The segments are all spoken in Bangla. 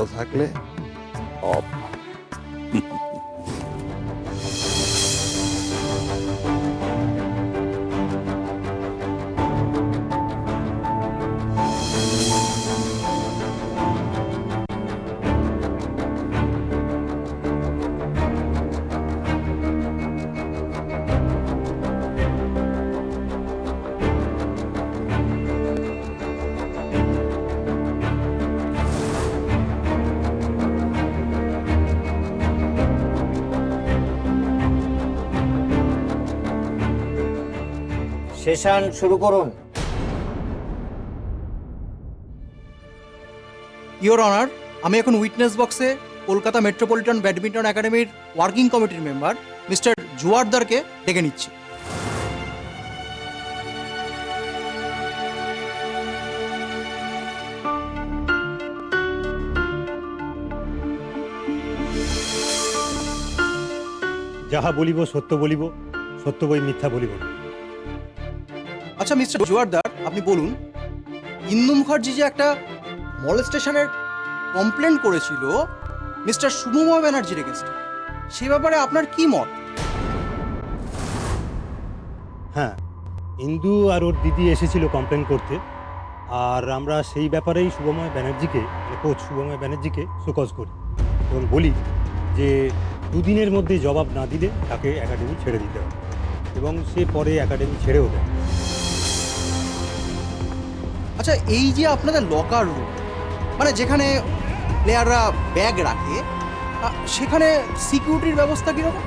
ভালো থাকলে সব সেশন শুরু করুন। ইওর অনার, আমি এখন উইটনেস বক্সে কলকাতা মেট্রোপলিটন ব্যাডমিন্টন একাডেমির ওয়ার্কিং কমিটির মেম্বার মিস্টার জুয়ারদারকে ডেকে নিচ্ছি। যাহা বলিব সত্য বলিব, সত্য বই মিথ্যা বলিব না। আচ্ছা মিস্টার জুয়ারদার, আপনি বলুন, ইন্দু মুখার্জি যে একটা মলেস্টেশনের কমপ্লেন করেছিল মিস্টার শুভময় ব্যানার্জির এগেনস্টে, সে ব্যাপারে আপনার কি মত? হ্যাঁ, ইন্দু আর ওর দিদি এসেছিল কমপ্লেন করতে, আর আমরা সেই ব্যাপারেই শুভময় ব্যানার্জিকে, মানে কোচ শুভময় ব্যানার্জিকে সুকজ করি এবং বলি যে দুদিনের মধ্যে জবাব না দিলে তাকে একাডেমি ছেড়ে দিতে হবে, এবং সে পরে একাডেমি ছেড়েও দেয়। আচ্ছা, এই যে আপনাদের লকার রুম, মানে যেখানে প্লেয়াররা ব্যাগ রাখে, সেখানে সিকিউরিটির ব্যবস্থা কীরকম?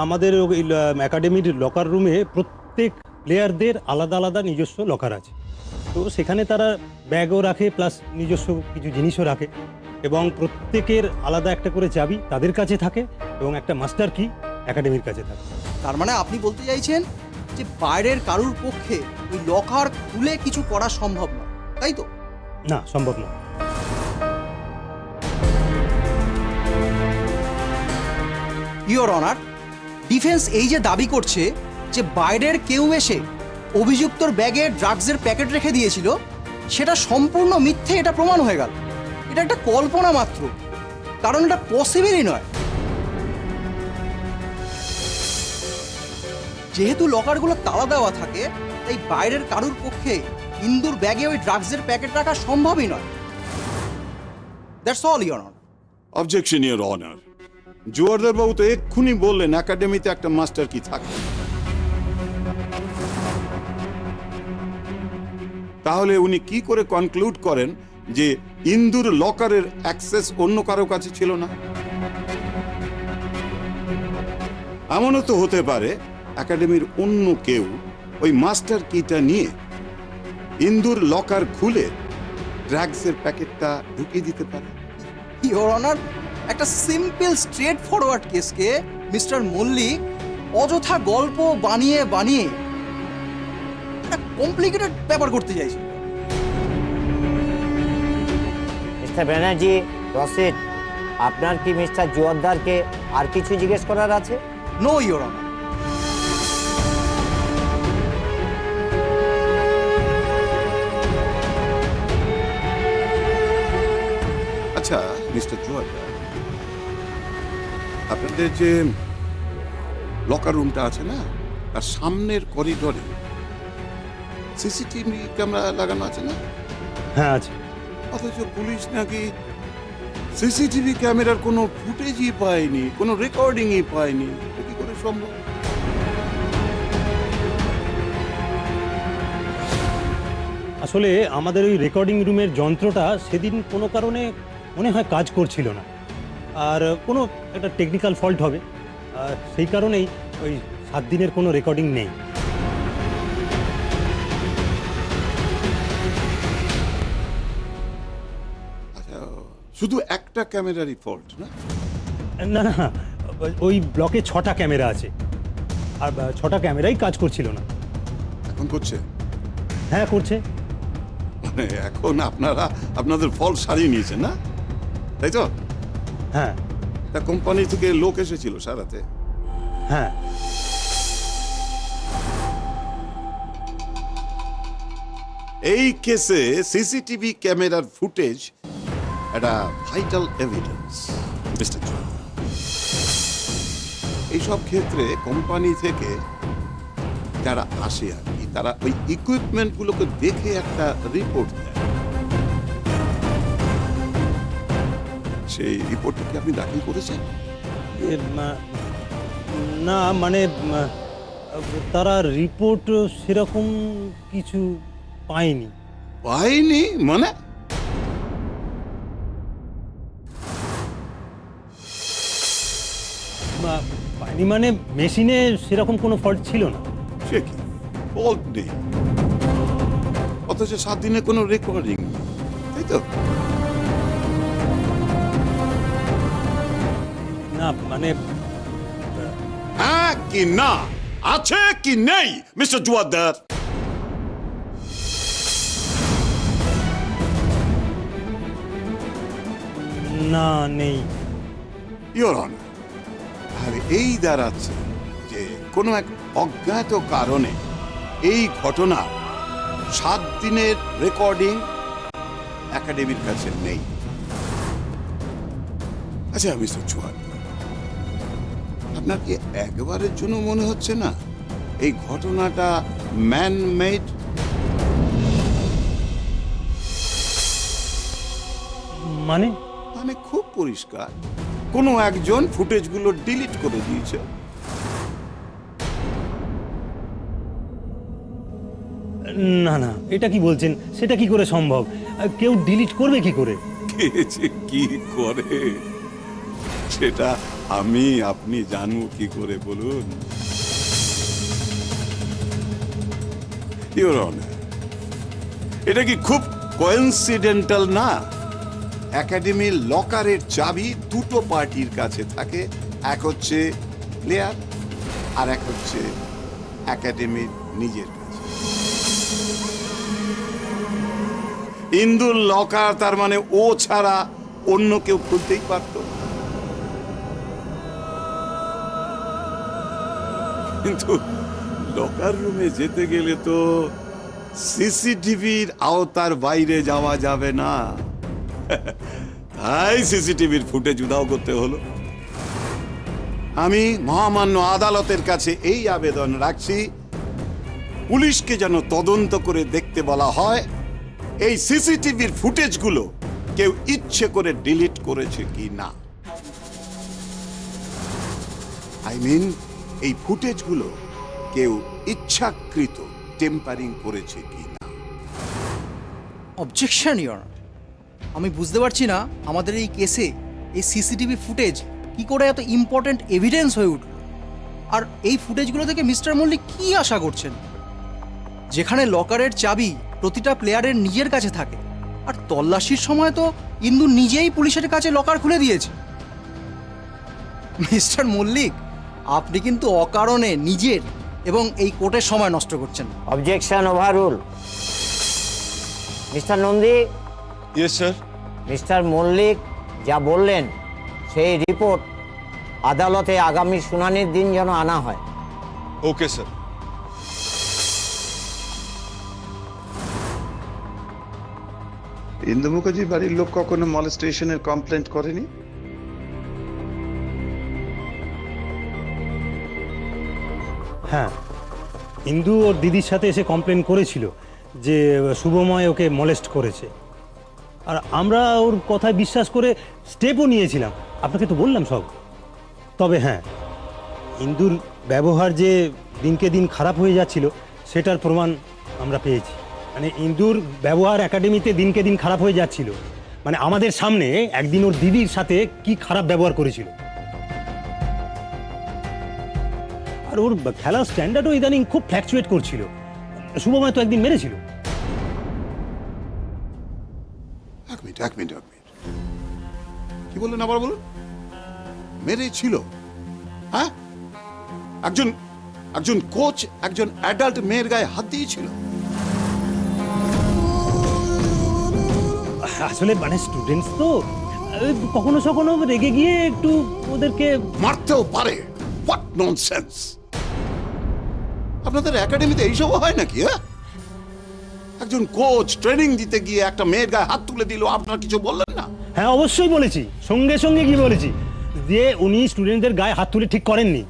আমাদের ওই একাডেমির লকার রুমে প্রত্যেক প্লেয়ারদের আলাদা আলাদা নিজস্ব লকার আছে, তো সেখানে তারা ব্যাগও রাখে প্লাস নিজস্ব কিছু জিনিসও রাখে, এবং প্রত্যেকের আলাদা একটা করে চাবি তাদের কাছে থাকে এবং একটা মাস্টার কি একাডেমির কাছে থাকে। তার মানে আপনি বলতে চাইছেন যে বাইরের কারুর পক্ষে ওই লকার খুলে কিছু করা সম্ভব নয়, তাই তো? না, সম্ভব না। ইওর অনার, ডিফেন্স এই যে দাবি করছে যে বাইরের কেউ এসে অভিযুক্তর ব্যাগে ড্রাগসের প্যাকেট রেখে দিয়েছিল, সেটা সম্পূর্ণ মিথ্যে, এটা প্রমাণ হয়ে গেল। এটা একটা কল্পনা মাত্র, কারণ এটা পসিবলই নয়। যেহেতু লকারগুলো তালা দেওয়া থাকে, তাই বাইরের কারুর পক্ষে ইন্দুর ব্যাগে ওই ড্রাগসের প্যাকেট রাখা সম্ভবই নয়। That's all your honour. Objection your honour. Joardar বাবু তো এক্ষুনি বললেন একাডেমিতে একটা মাস্টার কি থাকে, তাহলে উনি কি করে কনক্লুড করেন যে ইন্দুর লকারের অ্যাক্সেস অন্য কারো কাছে ছিল না? এমনও তো হতে পারে একাডেমির অন্য কেউ ওই মাস্টার কিটা নিয়ে ইন্দুর লকার খুলে ড্রাগসের প্যাকেটটা ঢুকিয়ে দিতে পারে। ইওর অনার, একটা সিম্পল স্ট্রেট ফরওয়ার্ড কেসকে মিস্টার মল্লিক অযথা গল্প বানিয়ে বানিয়ে একটা কমপ্লিকেটেড ব্যাপার করতে চাইছে। মিস্টার ব্যানার্জি, রসিদ, আপনার কি মিস্টার জুয়ারদারকে আর কিছু জিজ্ঞেস করার আছে? No your honour. আচ্ছা মিস্টার জোয়ারদার, আপনাদের যে লকার রুমটা আছে না, তার সামনের করিডোরে সিসিটিভি ক্যামেরা লাগানো আছে না? হ্যাঁ, আছে। অথচ পুলিশ নাকি সিসিটিভি ক্যামেরার কোনো ফুটেজই পায়নি, কোনো রেকর্ডিংই পায়নি। এটা কি করে সম্ভব? আসলে আমাদের ওই রেকর্ডিং রুমের যন্ত্রটা সেদিন কোনো কারণে মনে হয় কাজ করছিল না, আর কোনো একটা টেকনিক্যাল ফল্ট হবে, আর সেই কারণেই ওই 7 দিনের কোনো রেকর্ডিং নেই। আচ্ছা, শুধু একটা ক্যামেরারই ফল্ট না? না না, ওই ব্লকে 6টা ক্যামেরা আছে, আর 6টা ক্যামেরাই কাজ করছিল না। এখন করছে? হ্যাঁ, করছে। মানে এখন আপনারা আপনাদের ফল্ট সারিয়ে নিয়েছেন না, তাই তো? হ্যাঁ তা কোম্পানি থেকে লোক এসেছিল সারাতে? এই কেসে সিসিটিভি ক্যামেরার ফুটেজ একটা ভাইটাল এভিডেন্স মিস্টার জোয়ার। এইসব ক্ষেত্রে কোম্পানি থেকে যারা আসে আর কি, তারা ওই ইকুইপমেন্ট গুলোকে দেখে একটা রিপোর্ট দেয়। সেই রিপোর্টটা কি আপনি দাখিল করেছেন? না মানে তারা রিপোর্ট সেরকম কিছু পায়নি। পাইনি মানে? পায়নি মানে মেশিনে সেরকম কোনো ফল্ট ছিল না। সে কি ফল্ট নেই, অথচ 7 দিনে কোনো রেকর্ডিং, তাই তো? না মানে হ্যাঁ কি না, আছে কি নেই মিস্টার জোয়ারদার? না নেই। ইওর অনার, তাহলে এই দাঁড়াচ্ছে যে কোনো এক অজ্ঞাত কারণে এই ঘটনা 7 দিনের রেকর্ডিং একাডেমির কাছে নেই। আচ্ছা মিস্টার জোয়ারদার, আপনার কি একবারের জন্য মনে হচ্ছে না এই ঘটনাটা ম্যান মেড? মানে মানে খুব পরিষ্কার, কোনো একজন ফুটেজগুলো ডিলিট করে দিয়েছে। না না, এটা কি বলছেন? সেটা কি করে সম্ভব? কেউ ডিলিট করবে কি করে? কে যে কি করে সেটা আমি আপনি জানবো কি করে বলুন? ইওর অনার, এটা কি খুব কোইন্সিডেন্টাল না? একাডেমির লকারের চাবি দুটো পার্টির কাছে থাকে, এক হচ্ছে প্লেয়ার আর এক হচ্ছে একাডেমির নিজের কাছে। ইন্দুর লকার, তার মানে ও ছাড়া অন্য কেউ খুলতেই পারত, কিন্তু লকার রুমে যেতে গেলে তো সিসিটিভির আওতার বাইরে যাওয়া যাবে না, তাই সিসিটিভির ফুটেজ উধাও করতে হলো। আমি মহামান্য আদালতের কাছে এই আবেদন রাখছি, পুলিশকে যেন তদন্ত করে দেখতে বলা হয় এই সিসিটিভির ফুটেজগুলো কেউ ইচ্ছে করে ডিলিট করেছে কি না। আই মিন, এই ফুটেজগুলো কেউ ইচ্ছাকৃত টেম্পারিং করেছে কি না। অবজেকশন ইওর অনার, আমি বুঝতে পারছি না আমাদের এই কেসে এই সিসিটিভি ফুটেজ কি করে এত ইম্পর্ট্যান্ট এভিডেন্স হয়ে উঠল। আর এই ফুটেজগুলো থেকে মিস্টার মল্লিক কি আশা করছেন? যেখানে লকারের চাবি প্রতিটা প্লেয়ারের নিজের কাছে থাকে, আর তল্লাশির সময় তো ইন্দু নিজেই পুলিশের কাছে লকার খুলে দিয়েছে। মিস্টার মল্লিক, আপনি কিন্তু অকারণে নিজের এবং এই কোর্টের সময় নষ্ট করছেন। Objection overrule. Mister Nandi, yes sir. Mister Mallick যা বললেন সেই রিপোর্ট আদালতে আগামী শুনানির দিন যেন আনা হয়। Okay sir. ইন্দু মুখার্জির বাড়ির লোক কখনো মলেস্টেশনের কমপ্লেন্ট করেনি? হ্যাঁ, ইন্দু ওর দিদির সাথে এসে কমপ্লেন করেছিল যে শুভময় ওকে মলেস্ট করেছে, আর আমরা ওর কথায় বিশ্বাস করে স্টেপও নিয়েছিলাম। আপনাকে তো বললাম সব। তবে হ্যাঁ, ইন্দুর ব্যবহার যে দিনকে দিন খারাপ হয়ে যাচ্ছিল সেটার প্রমাণ আমরা পেয়েছি। মানে ইন্দুর ব্যবহার একাডেমিতে দিনকে দিন খারাপ হয়ে যাচ্ছিল, মানে আমাদের সামনে একদিন ওর দিদির সাথে কি খারাপ ব্যবহার করেছিল। আর ওর খেলার স্ট্যান্ডার্ডও ইদানিং খুব ফ্ল্যাকচুয়েট করছিল। শুভময় তো একদিন মেরেছিল। এক মিনিট, কি বললেন আবার বলুন? মেরেছিল? হ্যাঁ, একজন কোচ একজন অ্যাডাল্ট মেয়ের গায়ে হাত দিয়েছিল? আসলে মানে স্টুডেন্টস তো কখনো কখনো রেগে গিয়ে একটু ওদেরকে মারতেও পারে। What nonsense! আপনাদের একাডেমিতে এইসব হয় নাকি? হ্যাঁ, একজন কোচ ট্রেনিং দিতে গিয়ে একটা মেয়ের গায়ে হাত তুলে দিল, আপনার কিছু বললেন না? হ্যাঁ অবশ্যই বলেছি, সঙ্গে সঙ্গে কি বলেছি যে উনি স্টুডেন্টদের গায়ে হাত তুলে ঠিক করেননি।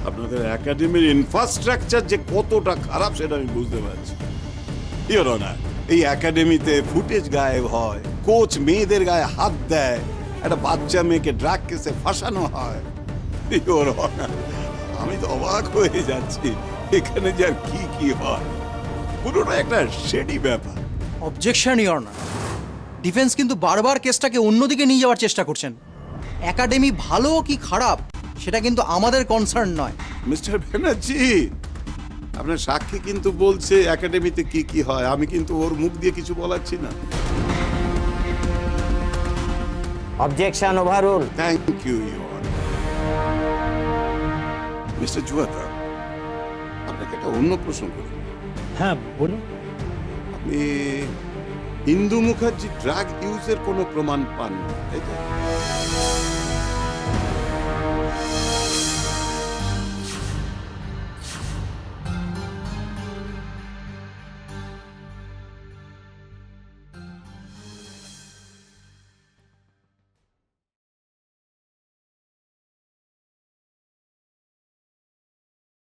আপনাদের একাডেমির ইনফ্রাস্ট্রাকচার যে কতটা খারাপ সেটা আমি বুঝতে পারছি। ইওর অনার, এই একাডেমিতে ফুটেজ গায়েব হয়, কোচ মেয়েদের গায়ে হাত দেয়, একটা বাচ্চা মেয়েকে ড্রাগ কেসে ফাঁসানো হয়। ইওর অনার, আমি তো অবাক হয়ে যাচ্ছি এখানে যে আর কি কি হয়, পুরোটা একটা শেডি ব্যাপার। অবজেকশন ইওর অনার, ডিফেন্স কিন্তু বারবার কেসটাকে অন্যদিকে নিয়ে যাওয়ার চেষ্টা করছেন। একাডেমি ভালো কি খারাপ সেটা কিন্তু আমাদের কনসার্ন নয়। মিস্টার ব্যানার্জি, আপনার সাক্ষী কিন্তু বলছে একাডেমিতে কি কি হয়, আমি কিন্তু ওর মুখ দিয়ে কিছু বলাচ্ছি না। Objection overrule. Thank you your mister জুয়াতা, আপনাকে একটা অন্য প্রশ্ন করি। হ্যাঁ বলুন। আপনি ইন্দু মুখার্জি ড্রাগ ইউজের কোনো প্রমাণ পান না, তাই তো?